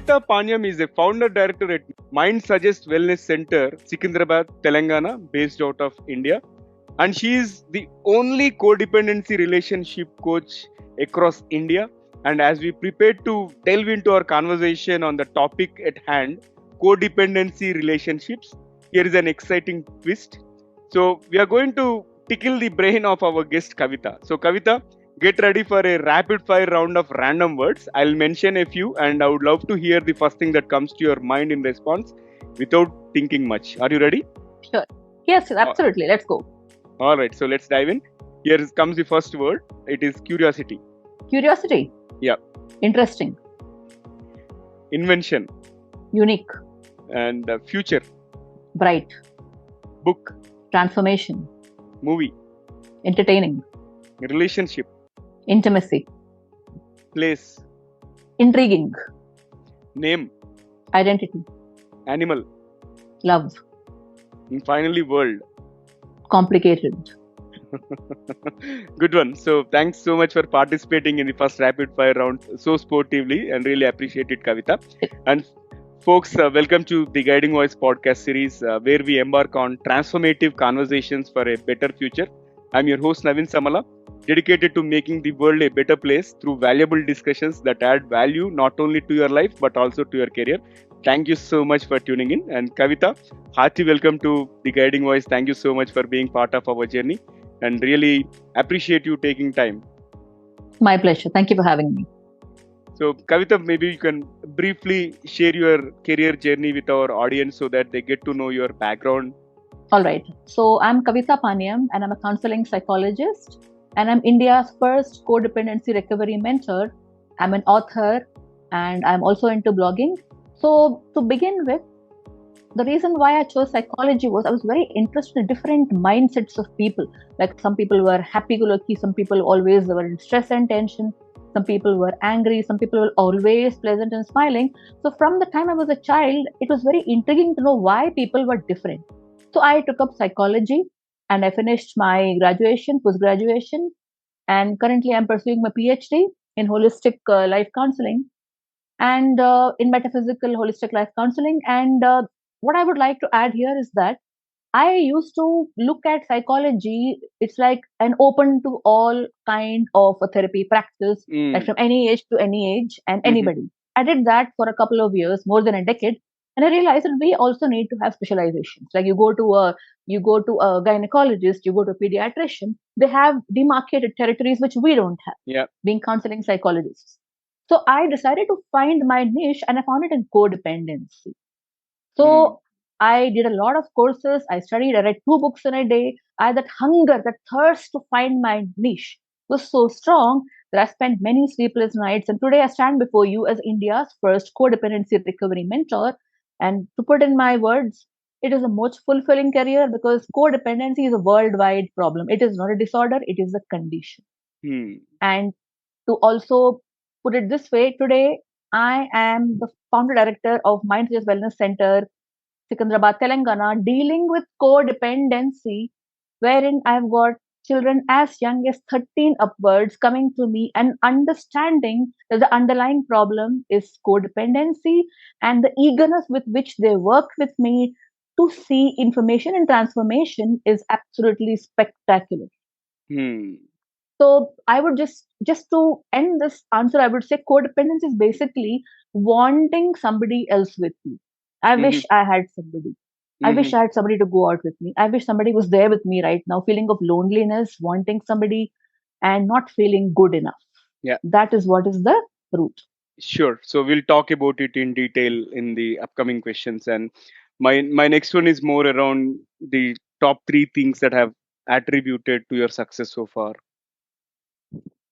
Kavita Panyam is a founder director at Mind Suggest Wellness Center, Secunderabad, Telangana, based out of India. And she is the only codependency relationship coach across India. And as we prepare to delve into our conversation on the topic at hand, codependency relationships, here is an exciting twist. So, we are going to tickle the brain of our guest Kavita. So, Kavita, get ready for a rapid fire round of random words. I'll mention a few, and I would love to hear the first thing that comes to your mind in response without thinking much. Are you ready? Sure. Yes, absolutely. Let's go. All right, so let's dive in. Here comes the first word. It is curiosity. Curiosity. Yeah. Interesting. Invention. Unique. And future. Bright. Book. Transformation. Movie. Entertaining. Relationship. Intimacy. Place. Intriguing. Name. Identity. Animal. Love. And finally, world. Complicated. Good one. So thanks so much for participating in the first rapid fire round so sportively, and really appreciate it, Kavita. And folks, welcome to the Guiding Voice podcast series, where we embark on transformative conversations for a better future. I'm your host, Naveen Samala, dedicated to making the world a better place through valuable discussions that add value not only to your life but also to your career. Thank you so much for tuning in. And Kavita, hearty welcome to the Guiding Voice. Thank you so much for being part of our journey, and really appreciate you taking time. My pleasure. Thank you for having me. So, Kavita, maybe you can briefly share your career journey with our audience so that they get to know your background. All right. So I'm Kavita Panyam, and I'm a counseling psychologist, and I'm India's first codependency recovery mentor. I'm an author, and I'm also into blogging. So to begin with, the reason why I chose psychology was I was very interested in different mindsets of people. Like some people were happy-go-lucky, some people always were in stress and tension, some people were angry, some people were always pleasant and smiling. So from the time I was a child, it was very intriguing to know why people were different. So I took up psychology and I finished my graduation, post-graduation, and currently I'm pursuing my PhD in holistic life counseling and in metaphysical holistic life counseling. And what I would like to add here is that I used to look at psychology, it's like an open to all kind of a therapy practice, like from any age to any age and anybody. I did that for a couple of years, more than a decade. And I realized that we also need to have specializations. Like you go to a gynecologist, you go to a pediatrician, they have demarcated territories which we don't have, being counseling psychologists. So I decided to find my niche and I found it in codependency. So I did a lot of courses. I studied. I read 2 books in a day. I had that hunger, that thirst to find my niche was so strong that I spent many sleepless nights. And today I stand before you as India's first codependency recovery mentor. And to put in my words, it is a most fulfilling career because codependency is a worldwide problem. It is not a disorder, it is a condition. And to also put it this way, today I am the founder director of Mind Suggest Wellness Center, Secunderabad, Telangana, dealing with codependency, wherein I've got children as young as 13 upwards coming to me and understanding that the underlying problem is codependency, and the eagerness with which they work with me to see information and transformation is absolutely spectacular. So I would just to end this answer, I would say codependency is basically wanting somebody else with you. I wish I had somebody. I wish I had somebody to go out with me. I wish somebody was there with me right now, feeling of loneliness, wanting somebody and not feeling good enough. Yeah. That is what is the root. Sure. So we'll talk about it in detail in the upcoming questions. And my next one is more around the top 3 things that have attributed to your success so far.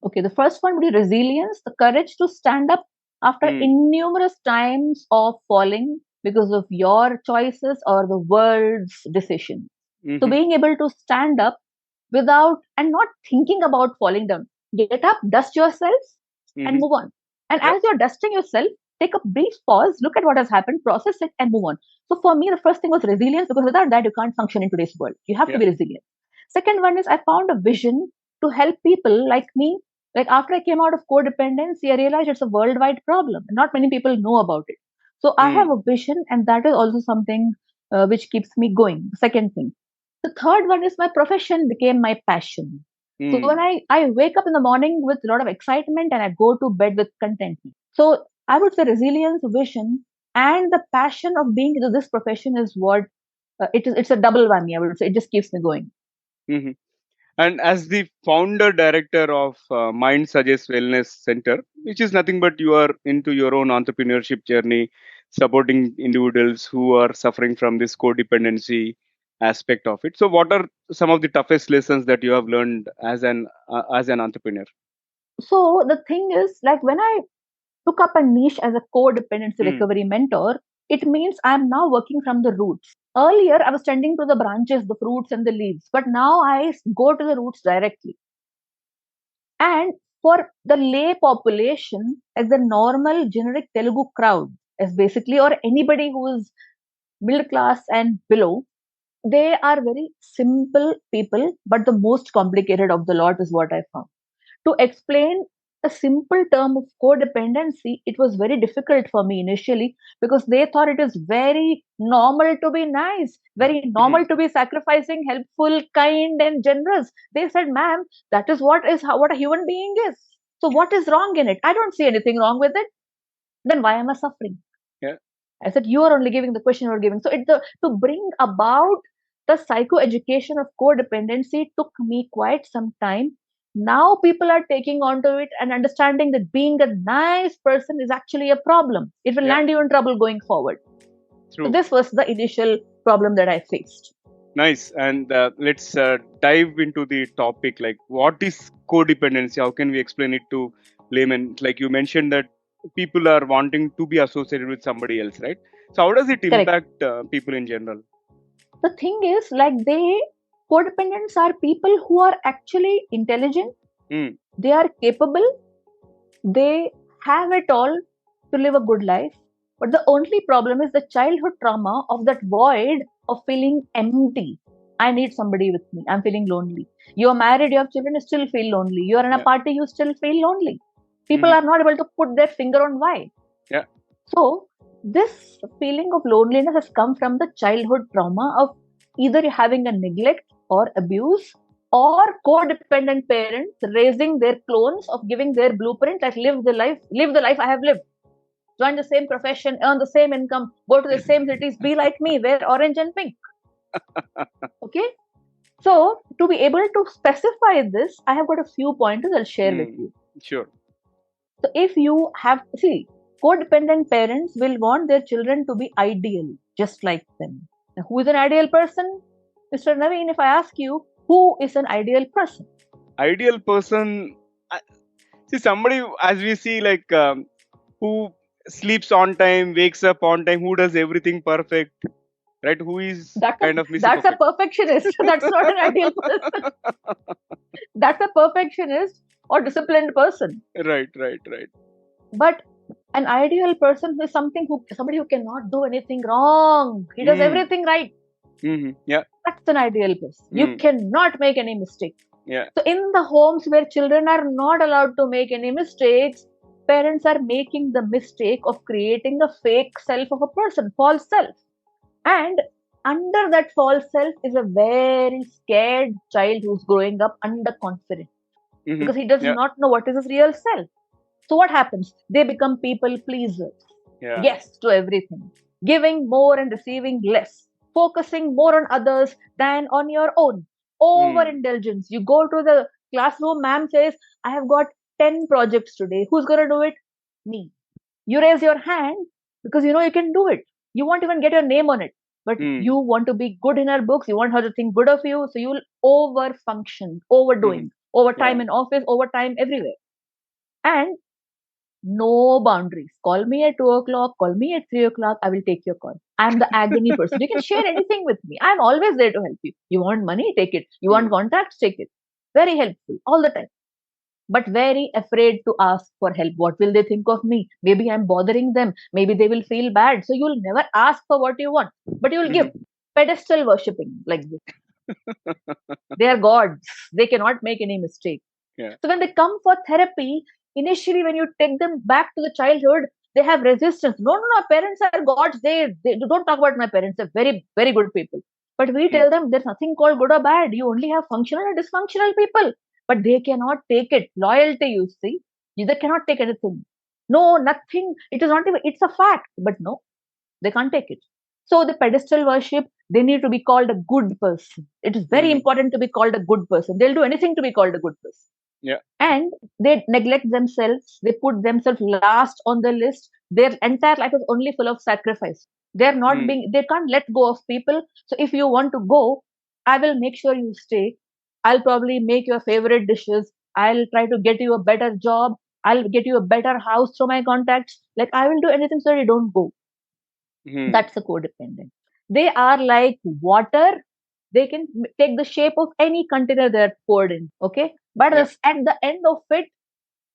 Okay, the first one would be resilience, the courage to stand up after innumerous times of falling because of your choices or the world's decision. So being able to stand up without and not thinking about falling down. Get up, dust yourself, and move on. And as you're dusting yourself, take a brief pause, look at what has happened, process it, and move on. So for me, the first thing was resilience, because without that, you can't function in today's world. You have to be resilient. Second one is I found a vision to help people like me. Like after I came out of codependency, I realized it's a worldwide problem. Not many people know about it. So I have a vision, and that is also something which keeps me going. The second thing. The third one is my profession became my passion. So when I wake up in the morning with a lot of excitement and I go to bed with contentment. So I would say resilience, vision, and the passion of being into this profession is what it's a double whammy. I would say it just keeps me going. Mm-hmm. And as the founder director of Mind Suggest Wellness Center, which is nothing but you are into your own entrepreneurship journey, supporting individuals who are suffering from this codependency aspect of it. So, what are some of the toughest lessons that you have learned as an entrepreneur? So the thing is, like when I took up a niche as a codependency Mm, recovery mentor, it means I'm now working from the roots. Earlier, I was tending to the branches, the fruits, and the leaves, but now I go to the roots directly. And for the lay population, as the normal generic Telugu crowd, as basically, or anybody who is middle class and below, they are very simple people, but the most complicated of the lot is what I found. To explain a simple term of codependency, it was very difficult for me initially because they thought it is very normal to be nice, very mhm. normal to be sacrificing, helpful, kind, and generous. They said, "Ma'am, that is what a human being is. So what is wrong in it? I don't see anything wrong with it. Then why am I suffering?" Yeah. I said, "You are only giving the question you are giving." So to bring about the psychoeducation of codependency took me quite some time. Now people are taking onto it and understanding that being a nice person is actually a problem. It will Yeah. land you in trouble going forward. So True. this was the initial problem that I faced. Nice. And let's dive into the topic. Like, what is codependency? How can we explain it to laymen? Like you mentioned that people are wanting to be associated with somebody else, right? So, how does it Correct. impact people in general? The thing is, like codependents are people who are actually intelligent, Mm, they are capable, they have it all to live a good life. But the only problem is the childhood trauma of that void of feeling empty. I need somebody with me. I'm feeling lonely. You're married, you have children, you still feel lonely. You're in a yeah. party, you still feel lonely. People Hmm. are not able to put their finger on why. Yeah. So, this feeling of loneliness has come from the childhood trauma of either having a neglect or abuse or codependent parents raising their clones of giving their blueprint like live the life I have lived. Join the same profession, earn the same income, go to the same cities, be like me, wear orange and pink. Okay? So, to be able to specify this, I have got a few pointers I'll share with Mm, you. sure. So if you have, see, codependent parents will want their children to be ideal, just like them. Now, who is an ideal person? Mr. Naveen, if I ask you, who is an ideal person? Ideal person. I- See, somebody, as we see, like, who sleeps on time, wakes up on time, who does everything perfect, right? Who is That's a kind of Mr. that's a Perfect. perfectionist. That's not an ideal person. That's a perfectionist or disciplined person. Right, right, right. But an ideal person is somebody who cannot do anything wrong. He does Mm, everything right. yeah. That's an ideal person. You Mm, cannot make any mistake. yeah. So, in the homes where children are not allowed to make any mistakes, parents are making the mistake of creating a fake self of a person, false self. And under that false self is a very scared child who's growing up underconfident Hmm. because he does Yeah. not know what is his real self. So, what happens? They become people pleasers. Yeah. Yes to everything, giving more and receiving less, focusing more on others than on your own. Mm, Overindulgence. You go to the classroom, ma'am says, I have got 10 projects today. Who's going to do it? Me. You raise your hand because you know you can do it. You won't even get your name on it. But mm, you want to be good in her books. You want her to think good of you. So you'll over function, hmm. overdoing, overtime Yeah. in office, overtime everywhere. And no boundaries. Call me at 2 o'clock, call me at 3 o'clock. I will take your call. I'm the agony person. You can share anything with me. I'm always there to help you. You want money? Take it. You want Mm, contacts? Take it. Very helpful all the time. But very afraid to ask for help. What will they think of me? Maybe I'm bothering them. Maybe they will feel bad. So you'll never ask for what you want, but you'll give. mhm. Pedestal worshipping like this. They are gods. They cannot make any mistake. Yeah. So when they come for therapy, initially when you take them back to the childhood, They have resistance. No, no, no, parents are gods. They don't talk about my parents. They're very, very good people. But we tell them there's nothing called good or bad. You only have functional and dysfunctional people. But they cannot take it. Loyalty, you see. They cannot take anything. No, nothing. It is not even, it's a fact. But no, they can't take it. So the pedestal worship, they need to be called a good person. It is very important to be called a good person. They'll do anything to be called a good person. Yeah. And they neglect themselves. They put themselves last on the list. Their entire life is only full of sacrifice. They're not being, they can't let go of people. So if you want to go, I will make sure you stay. I'll probably make your favorite dishes. I'll try to get you a better job. I'll get you a better house through my contacts. Like, I will do anything so you don't go. That's a codependent. They are like water. They can take the shape of any container they're poured in. Okay. But at the end of it,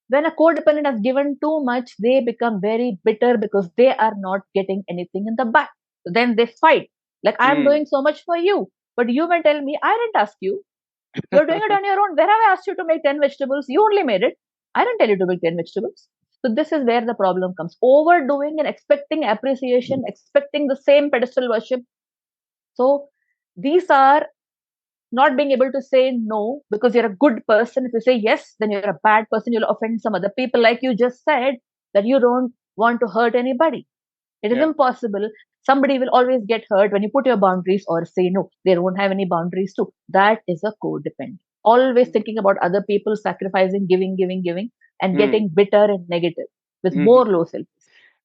when a codependent has given too much, they become very bitter because they are not getting anything in the back. So then they fight. Like, I'm doing so much for you, but you may tell me, I didn't ask you. You're doing it on your own. Where have I asked you to make 10 vegetables? You only made it. I didn't tell you to make 10 vegetables. So this is where the problem comes. Overdoing and expecting appreciation, expecting the same pedestal worship. So these are not being able to say no because you're a good person. If you say yes, then you're a bad person. You'll offend some other people. Like you just said, that you don't want to hurt anybody. It is impossible. Somebody will always get hurt when you put your boundaries or say no. They don't have any boundaries too. That is a codependent. Always thinking about other people, sacrificing, giving, and getting bitter and negative with more low self.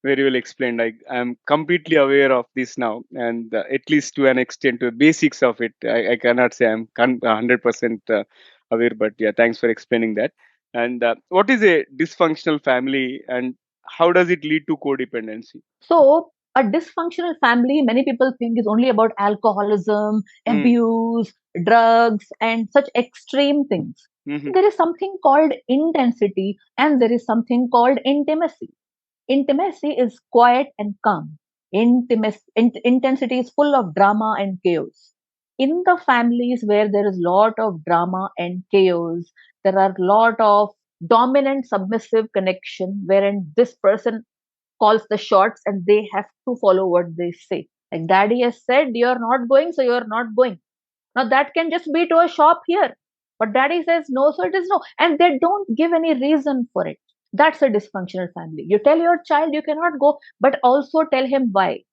Very well explained. I'm completely aware of this now, and at least to an extent, to the basics of it, I cannot say I'm 100% aware, but yeah, thanks for explaining that. And what is a dysfunctional family, and how does it lead to codependency? So, a dysfunctional family, many people think, is only about alcoholism, abuse, drugs, and such extreme things. There is something called intensity, and there is something called intimacy. Intimacy is quiet and calm. Intensity is full of drama and chaos. In the families where there is lot of drama and chaos, there are lot of dominant submissive connection wherein this person calls the shots and they have to follow what they say. Like, daddy has said, you're not going, so you're not going. Now that can just be to a shop here. But daddy says no, so it is no. And they don't give any reason for it. That's a dysfunctional family. You tell your child you cannot go, but also tell him why.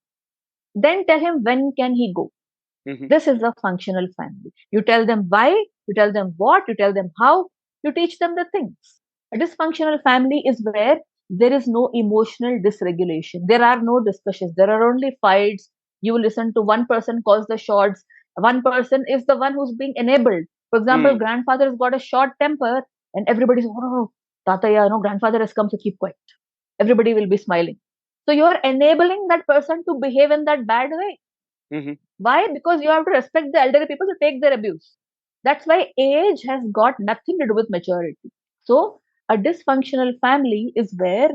Then tell him when can he go. This is a functional family. You tell them why, you tell them what, you tell them how, you teach them the things. A dysfunctional family is where there is no emotional dysregulation. There are no discussions. There are only fights. You listen to one person calls the shots. One person is the one who's being enabled. For example, grandfather has got a short temper and everybody's, oh, Tata, yeah, no, grandfather has come, so keep quiet. Everybody will be smiling. So you are enabling that person to behave in that bad way. Why? Because you have to respect the elderly people to take their abuse. That's why age has got nothing to do with maturity. So, a dysfunctional family is where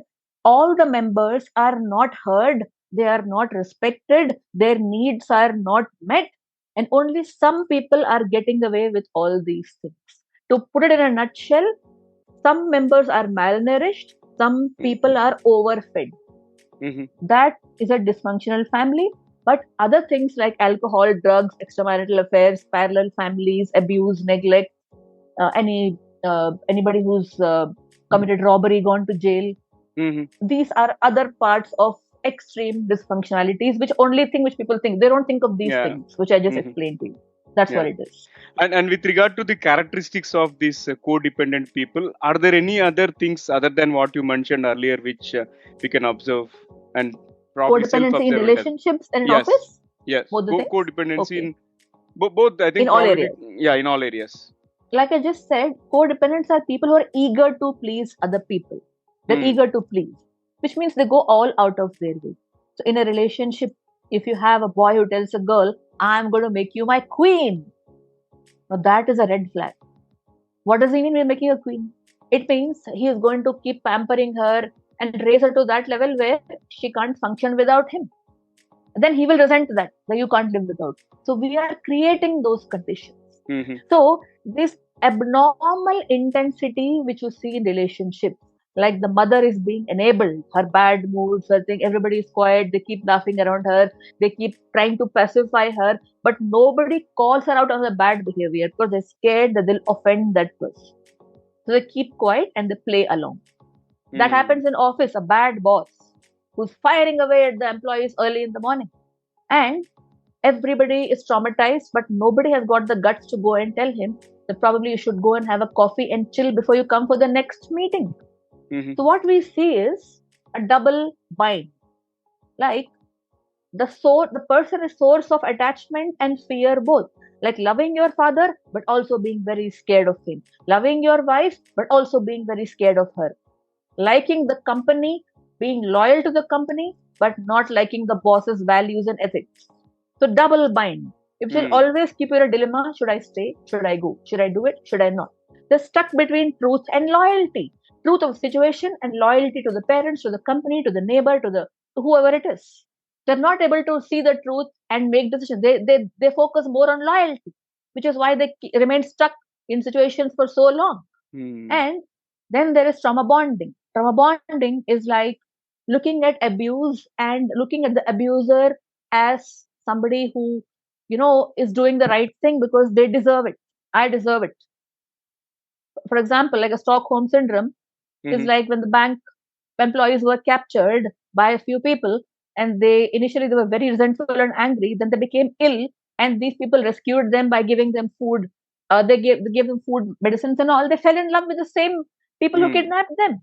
all the members are not heard, they are not respected, their needs are not met, and only some people are getting away with all these things. To put it in a nutshell, some members are malnourished, some people are overfed. That is a dysfunctional family. But other things like alcohol, drugs, extramarital affairs, parallel families, abuse, neglect, anybody who's committed robbery, gone to jail, these are other parts of extreme dysfunctionalities, which people think. They don't think of these things, which I just explained to you. That's what it is. And with regard to the characteristics of these codependent people, are there any other things other than what you mentioned earlier which we can observe and probably Codependency in relationships and in office? Yes. Both the things? Codependency in both, I think. In all areas. Yeah, in all areas. Like I just said, codependents are people who are eager to please other people. They're eager to please, which means they go all out of their way. So in a relationship, if you have a boy who tells a girl, I'm going to make you my queen, now that is a red flag. What does he mean by making a queen? It means he is going to keep pampering her and raise her to that level where she can't function without him. Then he will resent that you can't live without. So we are creating those conditions. So this abnormal intensity which you see in relationships, Like the mother is being enabled, her bad moods, her thing, everybody is quiet, they keep laughing around her, they keep trying to pacify her, but nobody calls her out on the bad behavior because they're scared that they'll offend that person. So they keep quiet and they play along. That happens in office, a bad boss who's firing away at the employees early in the morning. And everybody is traumatized, but nobody has got the guts to go and tell him that probably you should go and have a coffee and chill before you come for the next meeting. So what we see is a double bind. Like the person is source of attachment and fear both. Like loving your father, but also being very scared of him. Loving your wife, but also being very scared of her. Liking the company, being loyal to the company, but not liking the boss's values and ethics. So double bind. It will always keep you in a dilemma. Should I stay? Should I go? Should I do it? Should I not? They're stuck between truth and loyalty. Truth of situation and loyalty to the parents, to the company, to the neighbor, to whoever it is. They're not able to see the truth and make decisions. They focus more on loyalty, which is why they remain stuck in situations for so long. And then there is trauma bonding. Trauma bonding is like looking at abuse and looking at the abuser as somebody who, is doing the right thing because they deserve it. I deserve it. For example, like a Stockholm syndrome is like when the bank employees were captured by a few people, and they initially they were very resentful and angry. Then they became ill, and these people rescued them by giving them food. They gave them food, medicines, and all. They fell in love with the same people who kidnapped them.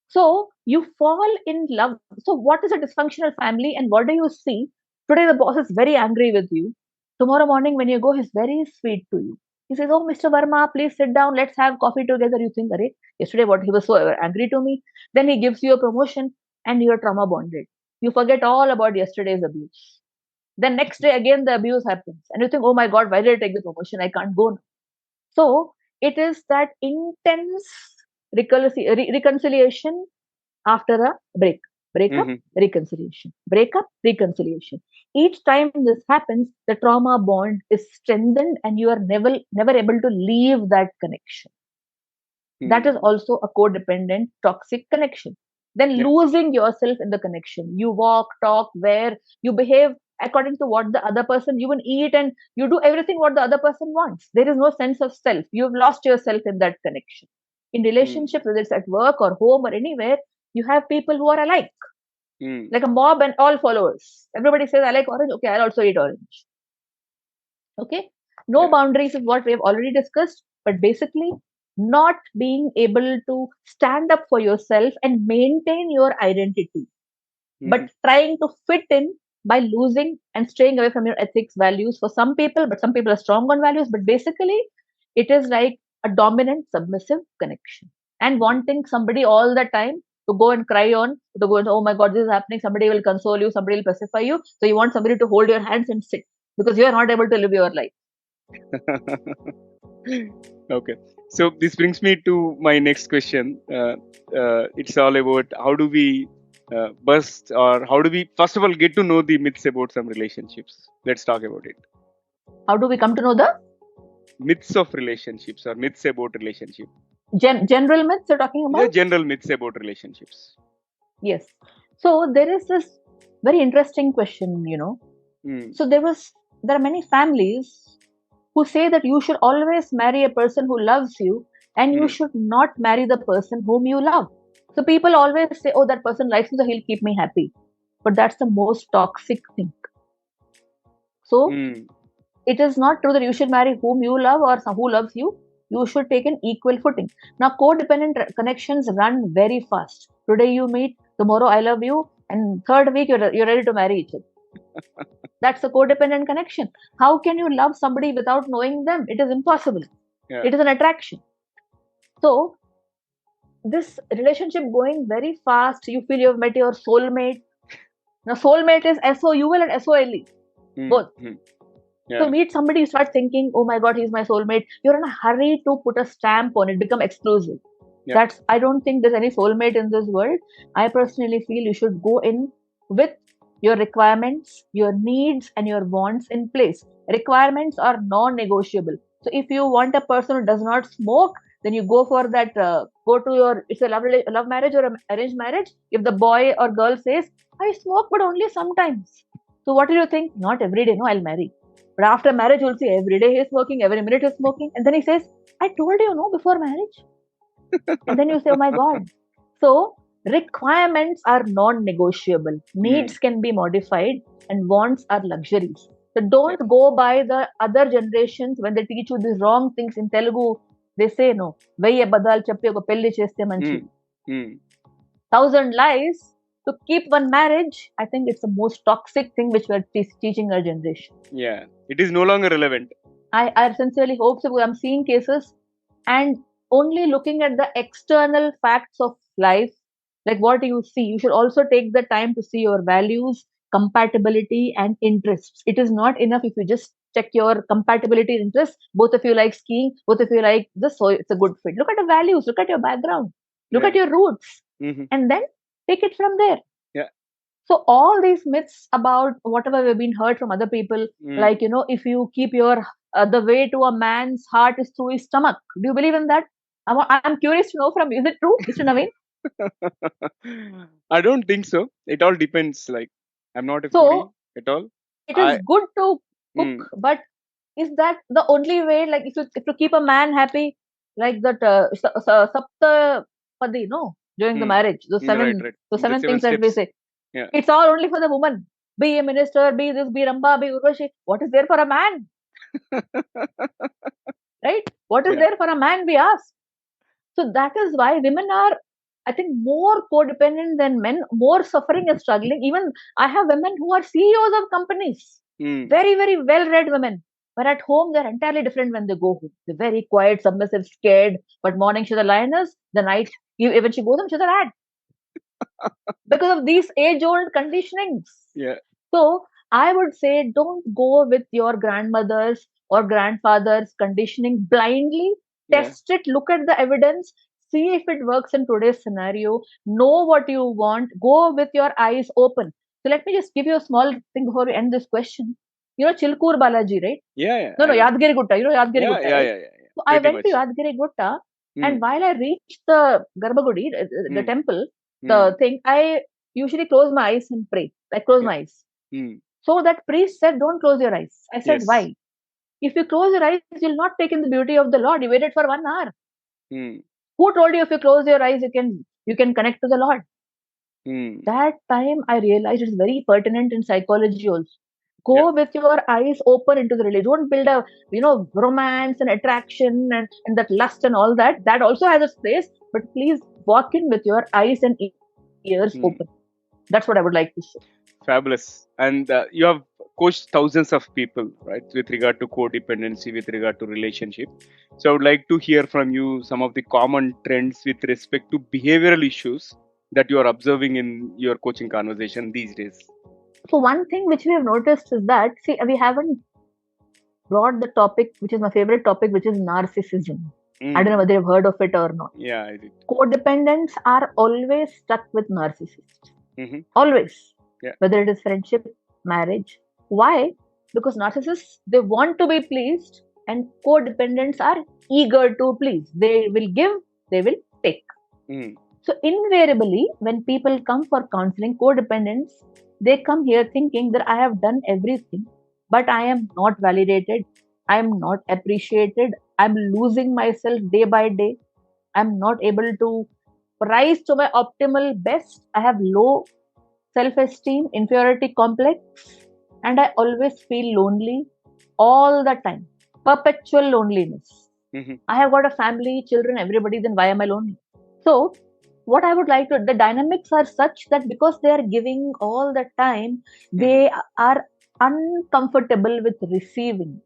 So you fall in love. So what is a dysfunctional family, and what do you see? Today the boss is very angry with you. Tomorrow morning when you go, he's very sweet to you. He says, "Oh, Mr. Verma, please sit down. Let's have coffee together." You think, "Arey, yesterday what he was so angry to me." Then he gives you a promotion, and you're trauma bonded. You forget all about yesterday's abuse. Then next day again the abuse happens, and you think, "Oh my God, why did I take the promotion? I can't go now." So it is that intense reconciliation after a breakup, reconciliation, breakup, reconciliation. Each time this happens, the trauma bond is strengthened, and you are never able to leave that connection. That is also a codependent toxic connection. Then losing yourself in the connection. You walk, talk, wear, you behave according to what the other person, you will eat, and you do everything what the other person wants. There is no sense of self. You've lost yourself in that connection. In relationships, whether it's at work or home or anywhere, you have people who are alike, like a mob and all followers. Everybody says, "I like orange. Okay, I'll also eat orange." Okay. No boundaries is what we have already discussed, but basically not being able to stand up for yourself and maintain your identity, but trying to fit in by losing and straying away from your ethics, values for some people, but some people are strong on values. But basically, it is like a dominant, submissive connection, and wanting somebody all the time to go and cry on, to go and, "Oh my God, this is happening." Somebody will console you, somebody will pacify you. So you want somebody to hold your hands and sit because you are not able to live your life. Okay. So this brings me to my next question. It's all about how do we bust, or how do we, first of all, get to know the myths about some relationships? Let's talk about it. How do we come to know the Myths of relationships, or myths about relationship? general myths you're talking about? Yeah, general myths about relationships. Yes. So there is this very interesting question, So there are many families who say that you should always marry a person who loves you, and you should not marry the person whom you love. So people always say, "Oh, that person likes me, so he'll keep me happy." But that's the most toxic thing. So it is not true that you should marry whom you love or who loves you. You should take an equal footing. Now, codependent connections run very fast. Today you meet, tomorrow I love you, and third week you're ready to marry each other. That's a codependent connection. How can you love somebody without knowing them? It is impossible. Yeah. It is an attraction. So this relationship going very fast, you feel you've met your soulmate. Now, soulmate is SOUL and SOLE, both. Yeah. So you meet somebody, you start thinking, "Oh my God, he's my soulmate." You're in a hurry to put a stamp on it, become exclusive. Yeah. I don't think there's any soulmate in this world. I personally feel you should go in with your requirements, your needs, and your wants in place. Requirements are non-negotiable. So if you want a person who does not smoke, then you go for that go to your, it's a love marriage or an arranged marriage. If the boy or girl says, I smoke, but only sometimes. So what do you think? Not every day, no, I'll marry. But after marriage, you'll see every day he's smoking, every minute he's smoking. And then he says, I told you, no, before marriage. And then you say, oh my God. So requirements are non-negotiable. Needs can be modified and wants are luxuries. So don't go by the other generations when they teach you these wrong things in Telugu. They say no. Veyi abadal cheppi oka pelli cheste manchidi. 1,000 lies to keep one marriage. I think it's the most toxic thing which we're teaching our generation. Yeah, it is no longer relevant. I sincerely hope so. I'm seeing cases and only looking at the external facts of life, like what you see, you should also take the time to see your values, compatibility, and interests. It is not enough if you just check your compatibility and interests. Both of you like skiing, both of you like this, so it's a good fit. Look at the values, look at your background, look at your roots, and then take it from there. Yeah. So all these myths about whatever we've been heard from other people, like, if you keep your the way to a man's heart is through his stomach. Do you believe in that? I'm curious to know from you. Is it true, Mr. Naveen? I don't think so. It all depends. Like, I'm not a foodie at all. It is good to cook, but is that the only way? Like, if you keep a man happy, like that Saptapadi, no, during the marriage, the seven things that we say. Yeah. It's all only for the woman. Be a minister, be this, be Ramba, be Urvashi. What is there for a man? Right? What is there for a man, we ask. So that is why women are, I think, more codependent than men, more suffering and struggling. Even I have women who are CEOs of companies, very, very well-read women. But at home, they're entirely different when they go home. They're very quiet, submissive, scared. But morning, she's a lioness. The night, when she goes home, she's a rat. Because of these age-old conditionings. Yeah. So I would say, don't go with your grandmother's or grandfather's conditioning blindly. Test it, look at the evidence, see if it works in today's scenario, know what you want, go with your eyes open. So let me just give you a small thing before we end this question. You know Chilkur Balaji, right? Yeah. No, Yadgiri Gutta. You know Yadgiri Gutta, right? Yeah. So I went to Yadgiri Gutta, and while I reached the Garbhagudi, the temple, the thing, I usually close my eyes and pray. I close my eyes. So that priest said, don't close your eyes. I said, why? If you close your eyes, you'll not take in the beauty of the Lord. You waited for 1 hour. Who told you if you close your eyes, you can connect to the Lord? That time I realized it's very pertinent in psychology also. Go with your eyes open into the religion. Don't build a romance and attraction and that lust and all that. That also has its place. But please walk in with your eyes and ears open. That's what I would like to say. Fabulous. And you have coached thousands of people, right, with regard to codependency, with regard to relationship. So I would like to hear from you some of the common trends with respect to behavioral issues that you are observing in your coaching conversation these days. So one thing which we have noticed is that, we haven't brought the topic, which is my favorite topic, which is narcissism. I don't know whether you've heard of it or not. Yeah, I did. Codependents are always stuck with narcissists. Always. Yeah. Whether it is friendship, marriage. Why? Because narcissists, they want to be pleased, and codependents are eager to please. They will give, they will take. So invariably, when people come for counseling, codependents, they come here thinking that I have done everything, but I am not validated. I am not appreciated. I'm losing myself day by day. I'm not able to rise to my optimal best. I have low self-esteem, inferiority complex, and I always feel lonely all the time. Perpetual loneliness. I have got a family, children, everybody, then why am I lonely? So what I would like to, the dynamics are such that because they are giving all the time, they are uncomfortable with receiving.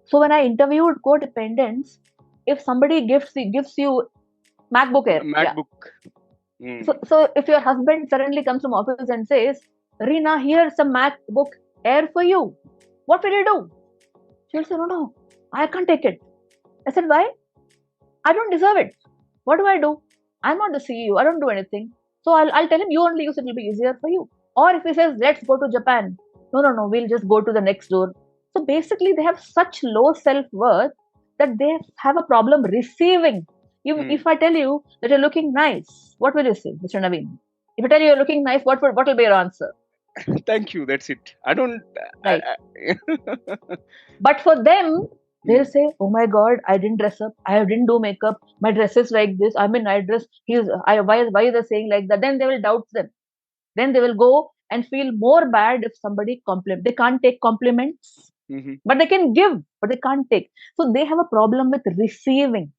So when I interviewed codependents, if somebody gives you MacBook Air. So if your husband suddenly comes from office and says, Reena, here's some MacBook Air for you, what will you do? She'll say, no, I can't take it. I said, why? I don't deserve it. What do I do? I'm not the CEO. I don't do anything. So I'll tell him, you only use it, will be easier for you. Or if he says, let's go to Japan. No, we'll just go to the next door. So basically, they have such low self-worth that they have a problem receiving. If I tell you that you're looking nice, what will you say, Mr. Naveen? If I tell you you're looking nice, what will be your answer? Thank you. That's it. I don't. Right. I, But for them, they'll Hmm. say, "Oh my God, I didn't dress up. I didn't do makeup. My dress is like this. I'm in night dress. Why are they saying like that?" Then they will doubt them. Then they will go and feel more bad if somebody compliment. They can't take compliments, Mhm. but they can give, but they can't take. So they have a problem with receiving.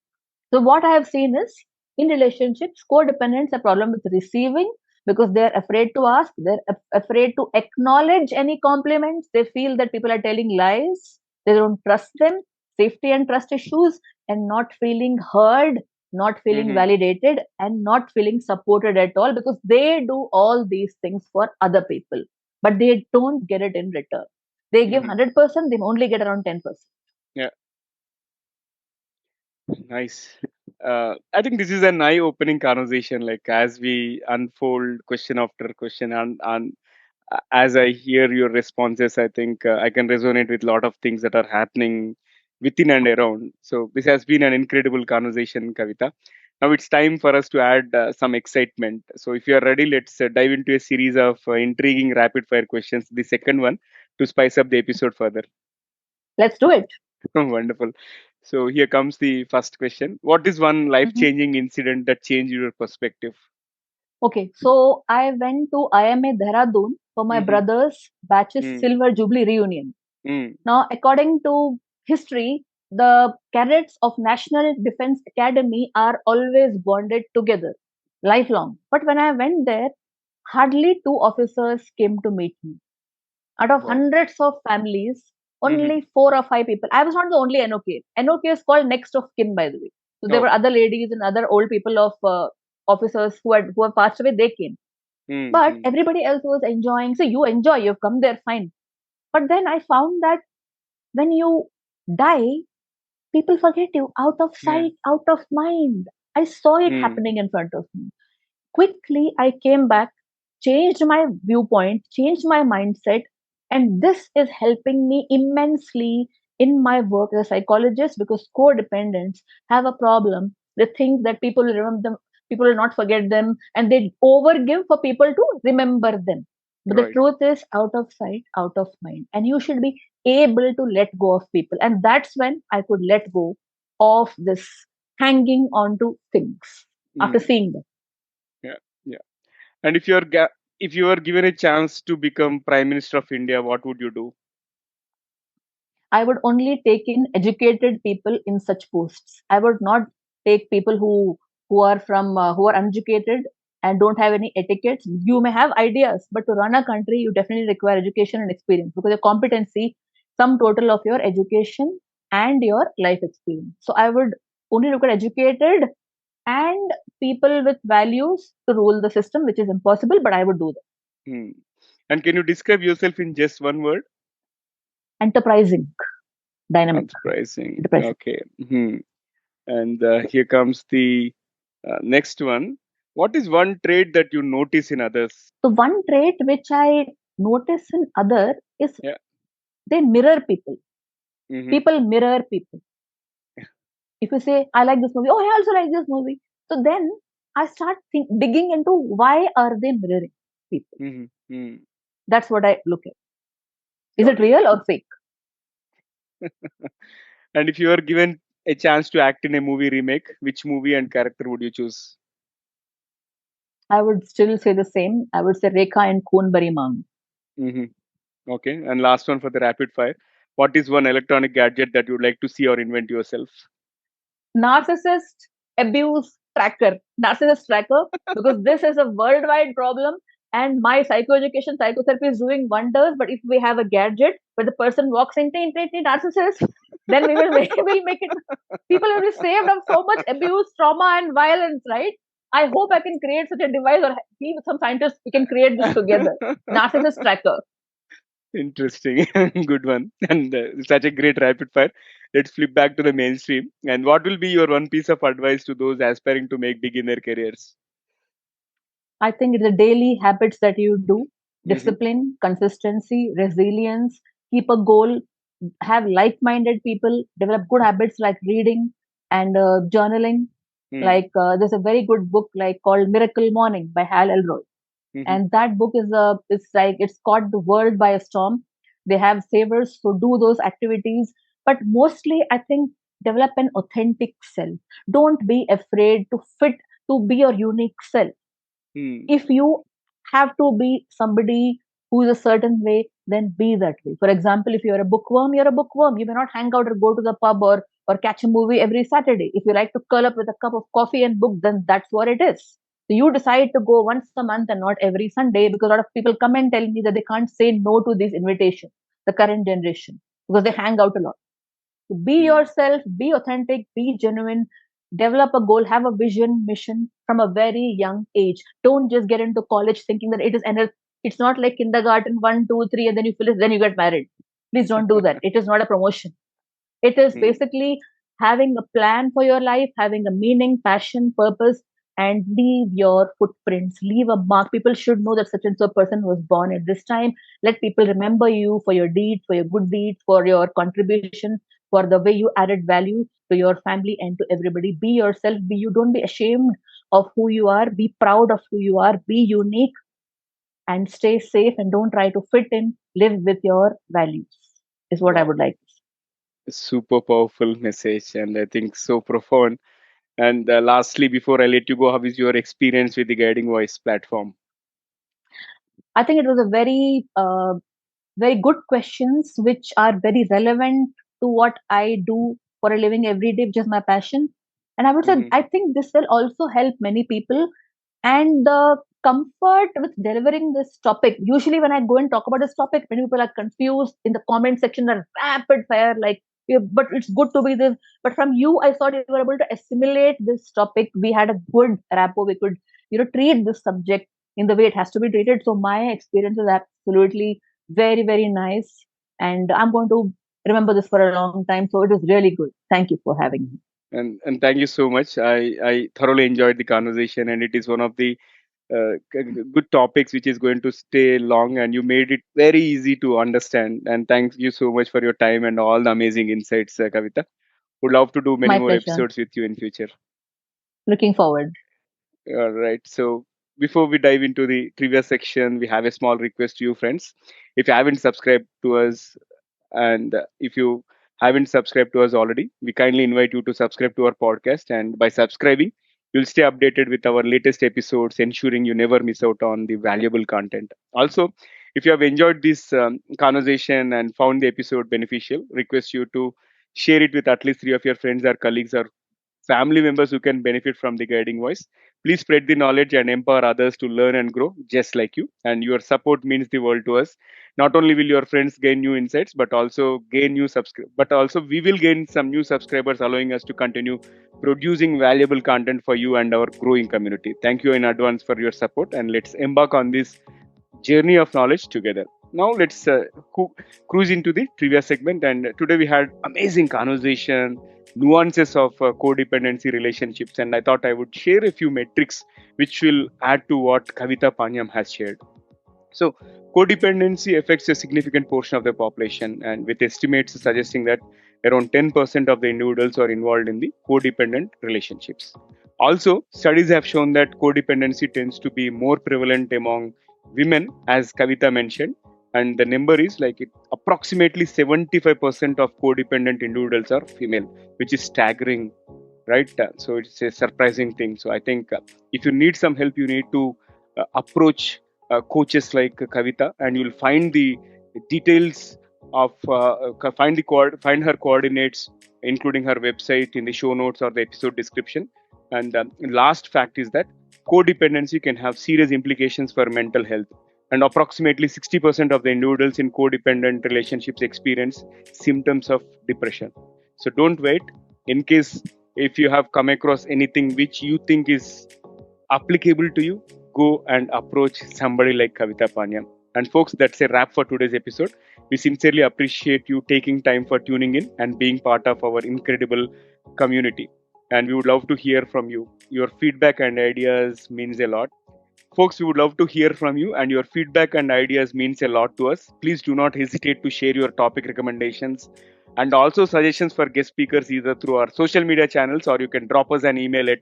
So what I have seen is in relationships, codependents have problem with receiving because they're afraid to ask, they're afraid to acknowledge any compliments. They feel that people are telling lies, they don't trust them, safety and trust issues, and not feeling heard, not feeling Mhm. validated, and not feeling supported at all because they do all these things for other people, but they don't get it in return. They give Mhm. 100%, they only get around 10%. Yeah. Nice. I think this is an eye-opening conversation. Like as we unfold question after question, and as I hear your responses, I think I can resonate with a lot of things that are happening within and around. So this has been an incredible conversation, Kavita. Now it's time for us to add some excitement. So if you are ready, let's dive into a series of intriguing rapid-fire questions. The second one to spice up the episode further. Let's do it. Wonderful. So here comes the first question. What is one Mhm. life-changing incident that changed your perspective? Okay, so I went to IMA Dehradun for my Mm-hmm. brother's batch's Mm, silver jubilee reunion. mm, Now, according to history, the cadets of National Defense Academy are always bonded together, lifelong. But when I went there, hardly two officers came to meet me. Out of wow. hundreds of families, Mm-hmm. only 4 or 5 people. I was not the only NOK. NOK is called next of kin, by the way. So there were Oh. other ladies and other old people of officers who have passed away. They came, but Mm-hmm. everybody else was enjoying. So you enjoy, you've come there, fine. But then I found that when you die, people forget you, out of Yeah. sight, out of mind. I saw it Mm, happening in front of me. Quickly, I came back, changed my viewpoint, changed my mindset, and this is helping me immensely in my work as a psychologist because codependents have a problem. They think that people will remember them, people will not forget them, and they overgive for people to remember them. But the right. truth is, out of sight, out of mind, and you should be able to let go of people. And that's when I could let go of this hanging on to things after Mm, seeing them. yeah. Yeah. And if you are given a chance to become Prime Minister of India, what would you do? I would only take in educated people in such posts. I would not take people who are uneducated and don't have any etiquettes. You may have ideas, but to run a country, you definitely require education and experience because your competency, sum total of your education and your life experience. So I would only look at educated and people with values to rule the system, which is impossible, but I would do that. Hmm. And can you describe yourself in just one word? Enterprising, dynamic, Unsurprising. enterprising. Okay. Hmm. And here comes the next one. What is one trait that you notice in others? So one trait which I notice in other is Yeah. they mirror people. Mm-hmm. People mirror people. If you say, I like this movie, oh, I also like this movie. So then I start digging into why are they mirroring people. Mm-hmm. Mm. That's what I look at. Is it Got it. real or fake? And if you are given a chance to act in a movie remake, which movie and character would you choose? I would still say the same. I would say Rekha and Khoon Bari Mang. Mm-hmm. Okay. And last one for the rapid fire. What is one electronic gadget that you would like to see or invent yourself? Narcissist abuse tracker, narcissist tracker, because this is a worldwide problem. And my psychoeducation, psychotherapy is doing wonders. But if we have a gadget where the person walks into narcissist, then we will we'll make it. People will be saved of so much abuse, trauma, and violence. Right? I hope I can create such a device, or be with some scientists. We can create this together. Narcissist tracker. Interesting. Good one. And such a great rapid fire. Let's flip back to the mainstream. And what will be your one piece of advice to those aspiring to make big in their careers? I think it's the daily habits that you do, Mm-hmm. discipline, consistency, resilience, keep a goal, have like minded people, develop good habits like reading and journaling. Hmm. Like there's a very good book like called Miracle Morning by Hal Elroy, Mhm. and that book is it's like it's caught the world by a storm. They have savers who do those activities, but mostly I think develop an authentic self. Don't be afraid to fit, to be your unique self. Hmm. If you have to be somebody who is a certain way, then be that way. For example, if you're a bookworm, you're a bookworm. You may not hang out or go to the pub or catch a movie every Saturday. If you like to curl up with a cup of coffee and book, then that's what it is. So you decide to go once a month and not every Sunday, because a lot of people come and tell me that they can't say no to these invitations, the current generation, because they hang out a lot. So be Hmm. yourself, be authentic, be genuine, develop a goal, have a vision, mission from a very young age. Don't just get into college thinking that it is it's not like kindergarten one, two, three, and then you finish, then you get married. Please don't do that. It is not a promotion. It is Hmm. basically having a plan for your life, having a meaning, passion, purpose, and leave your footprints, leave a mark. People should know that such and so person was born at this time. Let people remember you for your deeds, for your good deeds, for your contribution, for the way you added value to your family and to everybody. Be yourself, be you. Don't be ashamed of who you are. Be proud of who you are. Be unique and stay safe and don't try to fit in. Live with your values, is what I Wow. would like to say. Super powerful message, and I think so profound. And lastly, before I let you go, how is your experience with the Guiding Voice platform? I think it was a very good questions which are very relevant to what I do for a living every day, which is my passion. And I would say Hmm. I think this will also help many people. And the comfort with delivering this topic, usually when I go and talk about this topic, many people are confused in the comment section, are rapid fire like, "Yeah, but it's good to be this." But from you, I thought you were able to assimilate this topic. We had a good rapport. We could treat this subject in the way it has to be treated. So my experience is absolutely very, very nice, and I'm going to remember this for a long time. So it was really good. Thank you for having me. And thank you so much. I thoroughly enjoyed the conversation, and it is one of the good topics which is going to stay long, and you made it very easy to understand. And thank you so much for your time and all the amazing insights, Kavita. Would love to do many My more pleasure. episodes with you in future. Looking forward. All right. So before we dive into the trivia section, we have a small request to you, friends. If you haven't subscribed to us, and if you haven't subscribed to us already, we kindly invite you to subscribe to our podcast. And by subscribing, you'll stay updated with our latest episodes, ensuring you never miss out on the valuable content. Also, if you have enjoyed this conversation and found the episode beneficial, request you to share it with at least three of your friends or colleagues or family members who can benefit from the Guiding Voice. Please spread the knowledge and empower others to learn and grow just like you. And your support means the world to us. Not only will your friends gain new insights, but also gain new subscribe. But also we will gain some new subscribers, allowing us to continue producing valuable content for you and our growing community. Thank you in advance for your support, and let's embark on this journey of knowledge together. Now let's cruise into the trivia segment. And today we had amazing conversation, nuances of codependency relationships, and I thought I would share a few metrics which will add to what Kavita Panyam has shared. So, codependency affects a significant portion of the population, and with estimates suggesting that around 10% of the individuals are involved in the codependent relationships. Also, studies have shown that codependency tends to be more prevalent among women, as Kavita mentioned, and the number is like approximately 75% of codependent individuals are female, which is staggering, right? So it's a surprising thing. So I think if you need some help, you need to approach coaches like Kavita, and you'll find the details of find her coordinates, including her website, in the show notes or the episode description. And last fact is that codependency can have serious implications for mental health. And approximately 60% of the individuals in codependent relationships experience symptoms of depression. So don't wait. In case if you have come across anything which you think is applicable to you, go and approach somebody like Kavita Panyam. And folks, that's a wrap for today's episode. We sincerely appreciate you taking time for tuning in and being part of our incredible community. And we would love to hear from you. Your feedback and ideas means a lot. Folks, we would love to hear from you, and your feedback and ideas means a lot to us. Please do not hesitate to share your topic recommendations, and also suggestions for guest speakers either through our social media channels, or you can drop us an email at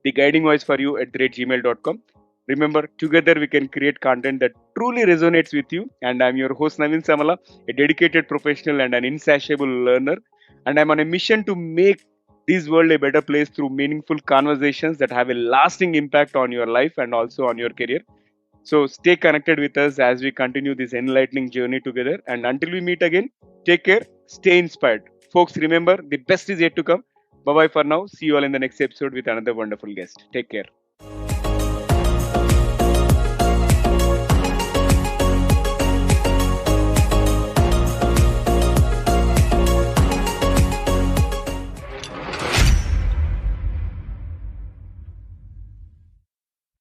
theguidingvoiceforyou@gmail.com. Remember, together we can create content that truly resonates with you. And I'm your host, Naveen Samala, a dedicated professional and an insatiable learner. And I'm on a mission to make this world a better place through meaningful conversations that have a lasting impact on your life and also on your career. So stay connected with us as we continue this enlightening journey together. And until we meet again, take care, stay inspired. Folks, remember, the best is yet to come. Bye bye for now. See you all in the next episode with another wonderful guest. Take care.